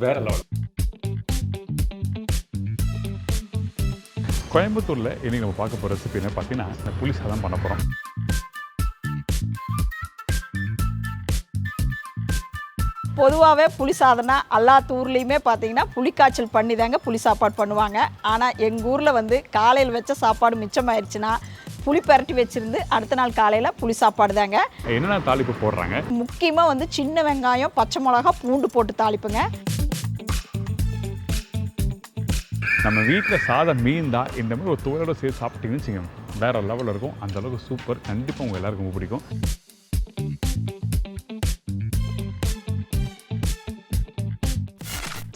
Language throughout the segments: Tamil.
வேற லெவல். கோயம்புத்தூரில் இன்றைக்கி நம்ம பார்க்க போகிற ரெசிபி என்ன பார்த்தீங்கன்னா, இந்த புளி சாதம் பண்ண போகிறோம். பொதுவாகவே புளி சாதம்னா எல்லா ஊர்லேயுமே பார்த்தீங்கன்னா புளிக்காய்ச்சல் பண்ணி தாங்க புளி சாப்பாடு பண்ணுவாங்க. ஆனால் எங்கள் ஊரில் வந்து காலையில் வச்ச சாப்பாடு மிச்சமாயிருச்சுன்னா புளி பரட்டி வச்சுருந்து அடுத்த நாள் காலையில் புளி சாப்பாடு தாங்க. என்னென்ன தாளிப்பு போடுறாங்க? முக்கியமாக வந்து சின்ன வெங்காயம், பச்சை மிளகா, பூண்டு போட்டு தாளிப்புங்க. நம்ம வீட்டில் சாதம் மீந்தா இந்த மாதிரி ஒரு துவையோட சேர்த்து சாப்பிட்டீங்கன்னு வச்சுக்கோங்க, வேறு லெவலில் இருக்கும். அந்தளவுக்கு சூப்பர். கண்டிப்பாக உங்கள் எல்லாருக்கும் ரொம்ப பிடிக்கும்.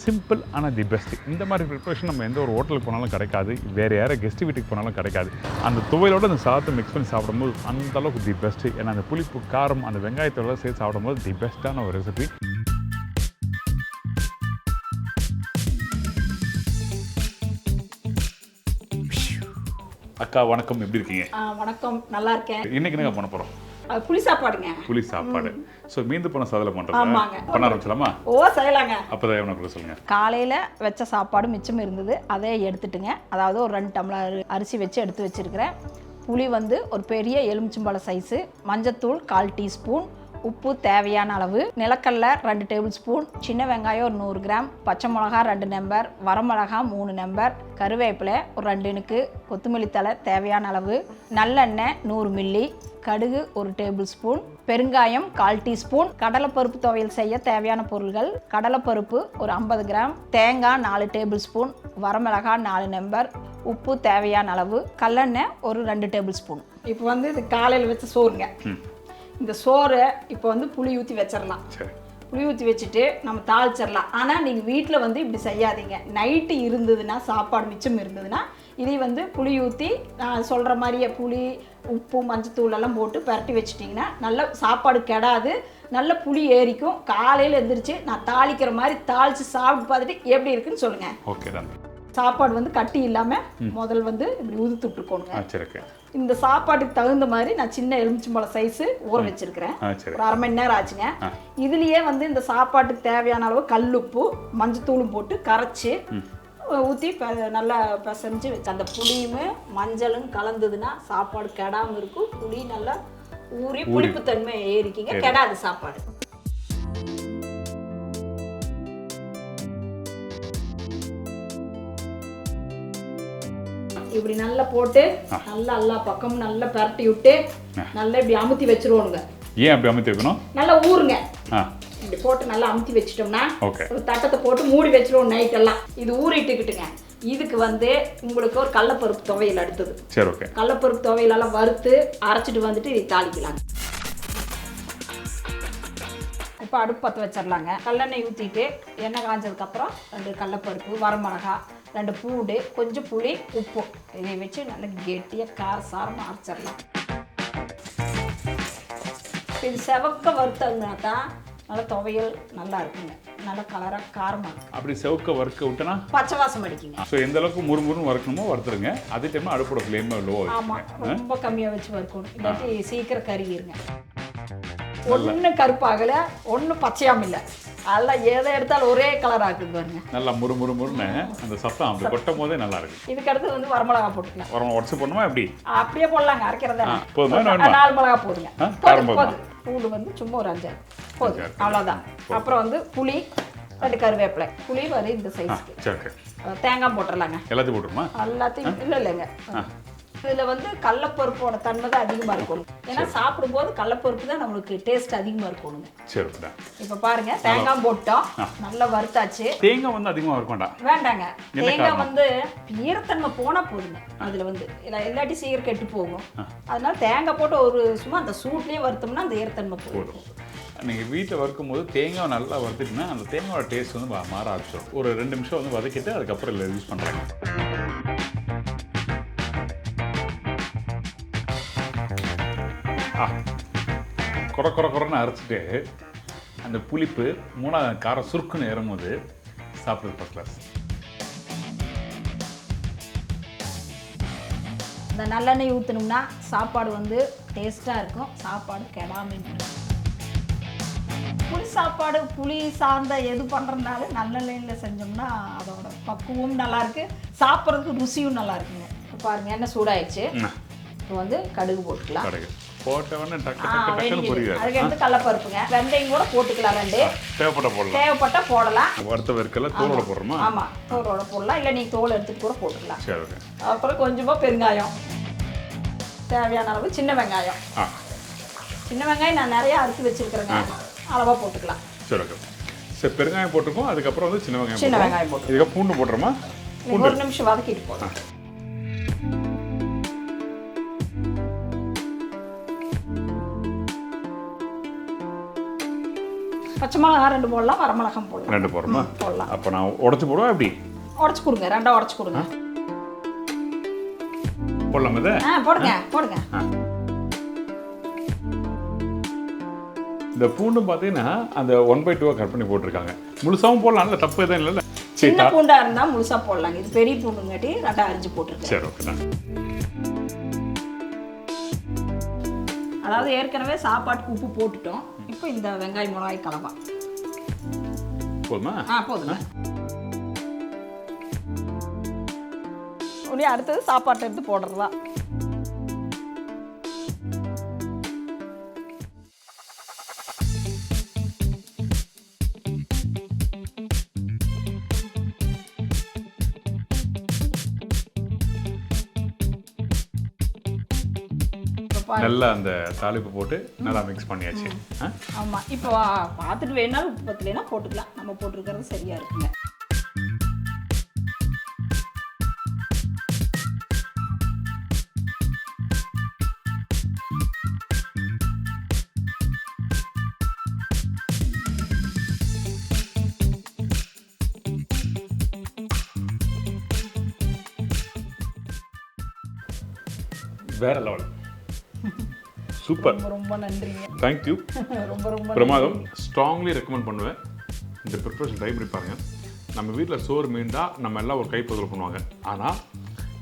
சிம்பிள் ஆனால் தி பெஸ்ட். இந்த மாதிரி ப்ரிப்பரேஷன் நம்ம எந்த ஒரு ஹோட்டலுக்கு போனாலும் கிடைக்காது, வேறு யாரும் கெஸ்ட் வீட்டுக்கு போனாலும் கிடைக்காது. அந்த துவையோட அந்த சாதத்தை மிக்ஸ் பண்ணி சாப்பிடும்போது அந்தளவுக்கு தி பெஸ்ட்டு. ஏன்னா அந்த புளிப்பு, காரம், அந்த வெங்காயத்தோட சேர்த்து சாப்பிடும்போது தி பெஸ்ட்டான ஒரு ரெசிபி. அக்கா வணக்கம், எப்படி இருக்கீங்க? வணக்கம், நல்லா இருக்கேன். இன்னைக்கு என்ன பண்ண போகிறோம்? புளி சாப்பாடுங்க. புளி சாப்பாடு. ஸோ மீந்து போன சாதத்தில் பண்ணுறது பண்ண ஆரம்பிச்சலாமா? ஓ, செய்யலாங்க. அப்போ தான் கூட சொல்லுங்கள். காலையில் வச்ச சாப்பாடு மிச்சம் இருந்தது, அதே எடுத்துட்டுங்க. அதாவது ஒரு 2 டம்ளர் அரிசி வச்சு எடுத்து வச்சுருக்கிறேன். புளி வந்து ஒரு பெரிய எலுமிச்சம்பழ சைஸு, மஞ்சத்தூள் 1/4 டீஸ்பூன், உப்பு தேவையான அளவு, நிலக்கடலை 2 டேபிள் ஸ்பூன், சின்ன வெங்காயம் ஒரு 100 கிராம், பச்சை மிளகா 2 நம்பர், வரமிளகா 3 நம்பர், கருவேப்பிலை ஒரு 2 இனுக்கு, கொத்தமல்லி தழை தேவையான அளவு, நல்லெண்ணெய் 100 மில்லி, கடுகு 1 டேபிள் ஸ்பூன், பெருங்காயம் 1/4 டீஸ்பூன், கடலைப்பருப்பு துவையல் செய்ய தேவையான பொருள்கள்: கடலைப்பருப்பு ஒரு 50 கிராம், தேங்காய் 4 டேபிள் ஸ்பூன், வரமிளகா 4 நம்பர், உப்பு தேவையான அளவு, கல்லெண்ணெய் ஒரு 2 டேபிள் ஸ்பூன். இப்போ வந்து இது காலையில் வச்ச சோறுங்க. இந்த சோறை இப்போ வந்து புளி ஊற்றி வச்சிடலாம். புளி ஊற்றி வச்சுட்டு நம்ம தாளிச்சிடலாம். ஆனால் நீங்கள் வீட்டில் வந்து இப்படி செய்யாதீங்க. நைட்டு இருந்ததுன்னா, சாப்பாடு மிச்சம் இருந்ததுன்னா, இதை வந்து புளி ஊற்றி நான் சொல்கிற மாதிரியே புளி, உப்பு, மஞ்சத்தூள் எல்லாம் போட்டு பரட்டி வச்சிட்டிங்கன்னா நல்ல சாப்பாடு கெடாது, நல்ல புளி ஏறிக்கும். காலையில் எழுந்திரிச்சு நான் தாளிக்கிற மாதிரி தாளித்து சாப்பிட்டு பார்த்துட்டு எப்படி இருக்குன்னு சொல்லுங்கள். ஓகே தான். சாப்பாடு வந்து கட்டி இல்லாமல் முதல் வந்து இப்படி உதுத்து விட்டுருக்கோங்க. சரி. இந்த சாப்பாட்டுக்கு தகுந்த மாதிரி நான் சின்ன எலுமிச்சம்பழ சைஸு ஊற வச்சிருக்கிறேன். ஒரு 1/2 மணி நேரம் ஆச்சுங்க. இதுலேயே வந்து இந்த சாப்பாட்டுக்கு தேவையான அளவு கல்லுப்பு, மஞ்சத்தூளும் போட்டு கரைச்சி ஊற்றி நல்லா பிசைஞ்சு வச்சு, அந்த புளியும் மஞ்சளும் கலந்ததுன்னா சாப்பாடு கெடாமல் இருக்கும். புளி நல்லா ஊறி புளிப்புத்தன்மை ஏறிக்கிங்க, கெடாது சாப்பாடு. இப்படி நல்லா போட்டு நல்லா எல்லா பக்கமும் நல்லா பரட்டி விட்டு நல்லா இப்படி அமுத்தி வச்சிருவோனுங்க. ஏன் அப்படி அமுத்தி வைக்கணும்? நல்லா ஊறுங்க. இப்படி போட்டு நல்லா அமுத்தி வச்சிட்டோம்னா ஒரு தட்டத்தை போட்டு மூடி வச்சிருவோம் நைட் எல்லாம். இது ஊறிட்டுக்கிட்டுங்க. இதுக்கு வந்து உங்களுக்கு ஒரு கடலைப்பருப்பு துவையல் அடுத்தது. சரி, ஓகே. கடலைப்பருப்பு துவையலெல்லாம் வறுத்து அரைச்சிட்டு வந்துட்டு இதை தாளிக்கலாங்க. இப்போ அடுப்பு பற்ற வச்சிடலாங்க. கல்லெண்ணெய் ஊற்றிட்டு எண்ணெய் காஞ்சதுக்கப்புறம் 2 கடலைப்பருப்பு, வரமிளகா, 2 பூண்டு, கொஞ்சம் புளி, உப்பு இதை வச்சு நல்லா கெட்டியாக காரசாரமாக அரைச்சிடலாம். இது செவக்க வறுத்தோம்னா தான் நல்லா துவையல் நல்லா இருக்குங்க. நல்லா கலராக காரமாக இருக்கும். அப்படி செவக்க வறுக்க விட்டனா பச்சை வாசம் அடிக்குங்க. ஸோ எந்த அளவுக்கு முறுமுறுன்னு வறுக்கணுமோ வறுத்துருங்க. அதே டைம் அடுப்போட ஃப்ளேமை லோ. ஆமாம், ரொம்ப கம்மியாக வச்சு வறுக்கணும். இல்லாட்டி சீக்கிரம் கருகிருங்க. ஒன்று கருப்பாகலை, ஒன்று பச்சையாமல் இல்லை, அதெல்லாம் எதை எடுத்தாலும் ஒரே கலர் ஆகுது பாருங்க. நல்லா முறுமுறுன்னு அந்த சத்தம் அப்படி கொட்டும் போதே நல்லா இருக்கு. இதுக்கு அடுத்து வந்து வரமிளகா போட்டுக்கலாம். வரமிளகா உடச்சு போடணுமா? எப்படி அப்படியே போடலாங்க. அரைக்கிறதா போதுமா? 4 மிளகா போடுங்க. பூண்டு வந்து சும்மா ஒரு 5 போதும், அவ்வளோதான். அப்புறம் வந்து புளி, 2 கருவேப்பிலை, புளி வந்து இந்த சைஸ்க்கு. தேங்காய் போட்டுடலாங்க. எல்லாத்தையும் போட்டுருமா? எல்லாத்தையும் இல்லைங்க. இதில் வந்து கடலைப்பருப்போட தன்மை தான் அதிகமாக இருக்கணும். ஏன்னா சாப்பிடும்போது கடலைப்பருப்பு தான் நம்மளுக்கு டேஸ்ட் அதிகமாக இருக்கணுங்க. சரி. இப்போ பாருங்க, தேங்காய் போட்டோம், நல்லா வறுத்தாச்சு. தேங்காய் வந்து அதிகமாக வறுக்க வேண்டாங்க. தேங்காய் வந்து ஈரத்தன்மை போனால் போதுங்க. அதில் வந்து எல்லாட்டி சீக்கிரம் கெட்டு போகும். அதனால தேங்காய் போட்டு ஒரு சும்மா அந்த சூட்லேயே வறுத்தோம்னா அந்த ஈரத்தன்மை போடும். நீங்கள் வீட்டில் வறுக்கும் போது தேங்காய் நல்லா வறுத்துட்டுனா அந்த தேங்காயோட டேஸ்ட் வந்து மாற ஆரம்பிச்சிடும். ஒரு 2 நிமிஷம் வந்து வதக்கிட்டு அதுக்கப்புறம் இல்லை யூஸ் பண்ணுறாங்க. குறன்னு அரைச்சிட்டு அந்த புளிப்பு 3ஆவது காரம் சுருக்குன்னு ஏறும்போது சாப்பிட்றது ஃபர்ஸ்ட் கிளாஸ். இந்த நல்லெண்ணெய் ஊற்றணும்னா சாப்பாடு வந்து டேஸ்ட்டாக இருக்கும், சாப்பாடு கெடாமல் இருக்கும். புளி சாப்பாடு புளி சார்ந்த எது பண்ணுறதுனால நல்லெண்ணெயில் செஞ்சோம்னா அதோட பக்குவம் நல்லாயிருக்கு, சாப்பிட்றதுக்கு ருசியும் நல்லா இருக்குங்க. இப்போ பாருங்கள் எண்ணெய் சூடாயிடுச்சு. இப்போ வந்து கடுகு போட்டுக்கலாம். அதுக்கு கடலப்பருப்புங்க, வெந்தயம் கூட போட்டுக்கலாம். ரெண்டு தேவைப்பட்ட போடலாம். ஆமாம், தோலோட போடலாம், இல்லை நீங்கள் தோல் எடுத்துகிட்டு கூட போட்டுக்கலாம். அப்புறம் கொஞ்சமாக பெருங்காயம், தேவையான அளவு சின்ன வெங்காயம். சின்ன வெங்காயம் நான் நிறையா அறுத்து வச்சுருக்கிறேங்க, அளவாக போட்டுக்கலாம். சரி, பெருங்காயம் போட்டுருக்கோம். அதுக்கப்புறம் வந்து சின்ன வெங்காயம் போட்டு இதுக்கு பூண்டு போட்டுறோமா? ஒரு நிமிஷம் வதக்கிட்டு போடலாம். பச்சை மிளகா 2 போடலாம், வரமிளகாய் போடலாம். 2 போடுறோமா? போடலாம். அப்போ நான் உடச்சி போடுவேன். எப்படி உடச்சி கொடுங்க, 2 உடச்சி கொடுங்க. போடலாம் இது? போடுங்க போடுங்க. இந்த பூண்டும் பார்த்தீங்கன்னா அந்த 1/2 கட் பண்ணி போட்டிருக்காங்க. முழுசாவும் போடலாம், இல்லை தப்பு எதுவும் இல்லைல்ல? சின்ன பூண்டா இருந்தால் முழுசாக போடலாங்க. இது பெரிய பூண்டுங்காட்டி 2 அரிஞ்சு போட்டிருக்கேன். சரி, ஓகே தான். அதாவது ஏற்கனவே சாப்பாட்டுக்கு உப்பு போட்டுட்டோம். இப்போ இந்த வெங்காயம் மிளகாய் கலவா போதுமா? போதுங்க. உடனே அடுத்தது சாப்பாட்டை எடுத்து போடுறதா. நல்லா அந்த தாளிப்பு போட்டு நல்லா மிக்ஸ் பண்ணியாச்சு. ஆமாம், இப்போ பார்த்துட்டு வேணாலும் உப்பு பத்தலைன்னா போட்டுக்கலாம். நம்ம போட்டிருக்கிறது சரியா இருக்குங்க. வேற லெவல், சூப்பர், ரொம்ப நன்றிங்க. தேங்க்யூ. ரொம்ப பிரமாதம். ஸ்ட்ராங்லி ரெக்கமெண்ட் பண்ணுவேன். இந்த ப்ரிப்பரேஷன் ட்ரை பண்ணி பாருங்கள். நம்ம வீட்டில் சோறு மீண்டா நம்ம எல்லாம் ஒரு கைப்பக்குவம் பண்ணுவாங்க. ஆனால்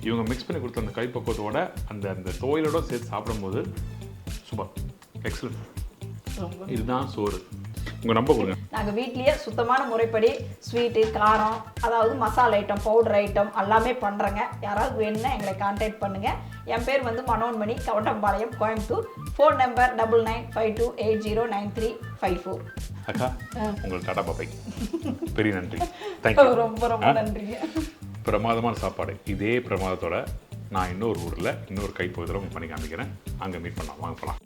இவங்க மிக்ஸ் பண்ணி கொடுத்த அந்த கைப்பக்குவத்தோட அந்த துவையலோட சேர்த்து சாப்பிடும்போது சூப்பர், எக்ஸலண்ட். இதுதான் சோறு. உங்கள் நம்ப கொடுங்க. நாங்கள் வீட்லேயே சுத்தமான முறைப்படி ஸ்வீட்டு, காரம், அதாவது மசாலா ஐட்டம், பவுடர் ஐட்டம் எல்லாமே பண்ணுறேங்க. யாராவது வேணும்னா எங்களை கான்டாக்ட் பண்ணுங்கள். என் பேர் வந்து மனோன்மணி, கவுண்டம்பாளையம், கோயம்புத்தூர். Phone number 9952809354. அக்கா, உங்களுக்கு டாடா பாப்பை. பெரிய நன்றி, தேங்க்யூ. ரொம்ப நன்றிங்க. பிரமாதமான சாப்பாடு. இதே பிரமாதத்தோட நான் இன்னொரு ஊரில் இன்னொரு கைப்பகுதியில் பண்ணி காமிக்கிறேன். அங்கே மீட் பண்ணலாம், வாங்க போகலாம்.